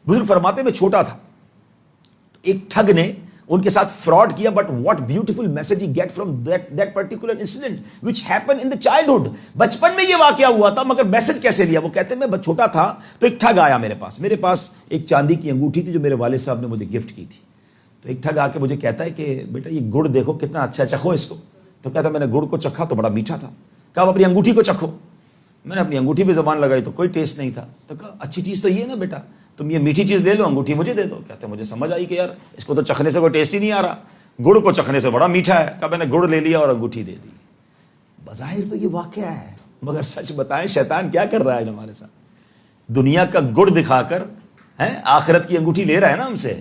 بزرگ فرماتے میں چھوٹا تھا تو ایک ٹھگ نے ان کے ساتھ فراڈ کیا, but what beautiful message he get from that particular incident which happen in the childhood. بچپن میں یہ واقعہ ہوا تھا, مگر میسج کیسے لیا؟ وہ کہتے ہیں میں چھوٹا تھا تو ایک ٹھگ آیا میرے پاس ایک چاندی کی انگوٹھی تھی جو میرے والد صاحب نے مجھے گفٹ کی تھی. تو ایک ٹھگ آ کے مجھے کہتا ہے کہ بیٹا یہ گڑ دیکھو کتنا اچھا, چکھو اس کو. تو کہتا میں نے گڑ کو چکھا تو بڑا میٹھا تھا. کہا اپنی انگوٹھی کو چکھو. میں نے اپنی انگوٹھی پہ زبان لگائی تو کوئی ٹیسٹ نہیں تھا. تو کہا اچھی چیز تو یہ ہے نا بیٹا, تم یہ میٹھی چیز لے لو, انگوٹھی مجھے دے دو. کہتے مجھے سمجھ آئی کہ یار اس کو تو چکھنے سے کوئی ٹیسٹ ہی نہیں آ رہا, گڑ کو چکھنے سے بڑا میٹھا ہے. کہا میں نے گڑ لے لیا اور انگوٹھی دے دی. بظاہر تو یہ واقعہ ہے, مگر سچ بتائیں شیطان کیا کر رہا ہے ہمارے ساتھ؟ دنیا کا گڑ دکھا کر آخرت کی انگوٹھی لے رہا ہے نا ہم سے.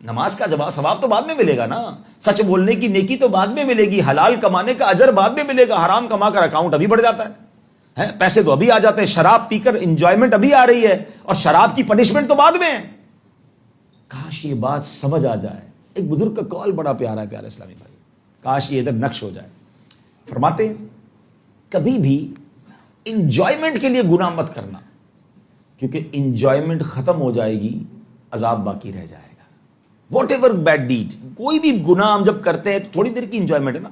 نماز کا جواب ثواب تو بعد میں ملے گا نا, سچ بولنے کی نیکی تو بعد میں ملے گی, حلال کمانے کا اجر بعد میں ملے گا. حرام کما کر اکاؤنٹ ابھی بڑھ جاتا ہے, پیسے تو ابھی آ جاتے ہیں. شراب پی کر انجوائمنٹ ابھی آ رہی ہے, اور شراب کی پنشمنٹ تو بعد میں ہے. کاش یہ بات سمجھ آ جائے. ایک بزرگ کا کال بڑا پیارا ہے پیارے اسلامی بھائی, کاش یہ ادھر نقش ہو جائے. فرماتے ہیں کبھی بھی انجوائمنٹ کے لیے گناہ مت کرنا, کیونکہ انجوائمنٹ ختم ہو جائے گی, عذاب باقی رہ جائے گا. واٹ ایور بیڈ ڈیڈ, کوئی بھی گناہ ہم جب کرتے ہیں تو تھوڑی دیر کی انجوائمنٹ ہے نا.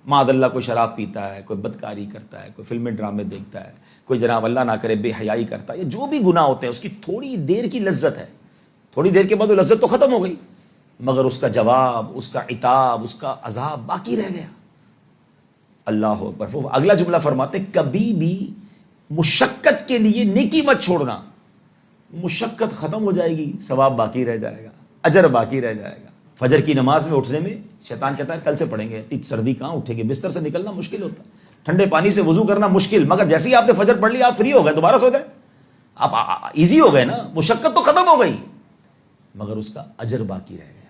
معاذ اللہ کوئی شراب پیتا ہے, کوئی بدکاری کرتا ہے, کوئی فلمیں ڈرامے دیکھتا ہے, کوئی جناب اللہ نہ کرے بے حیائی کرتا ہے, یا جو بھی گناہ ہوتے ہیں اس کی تھوڑی دیر کی لذت ہے. تھوڑی دیر کے بعد وہ لذت تو ختم ہو گئی, مگر اس کا جواب, اس کا عتاب, اس کا عذاب باقی رہ گیا. اللہ اکبر. اگلا جملہ فرماتے کبھی بھی مشقت کے لیے نیکی مت چھوڑنا. مشقت ختم ہو جائے گی, ثواب باقی رہ جائے گا, اجر باقی رہ جائے گا. فجر کی نماز میں اٹھنے میں شیطان کہتا ہے کل سے پڑھیں گے, اتنی سردی کہاں اٹھیں گے, بستر سے نکلنا مشکل ہوتا ہے, ٹھنڈے پانی سے وضو کرنا مشکل, مگر جیسے ہی آپ نے فجر پڑھ لی آپ فری ہو گئے, دوبارہ سو جائیں, آپ ایزی ہو گئے نا, مشقت تو ختم ہو گئی, مگر اس کا اجر باقی رہ گیا.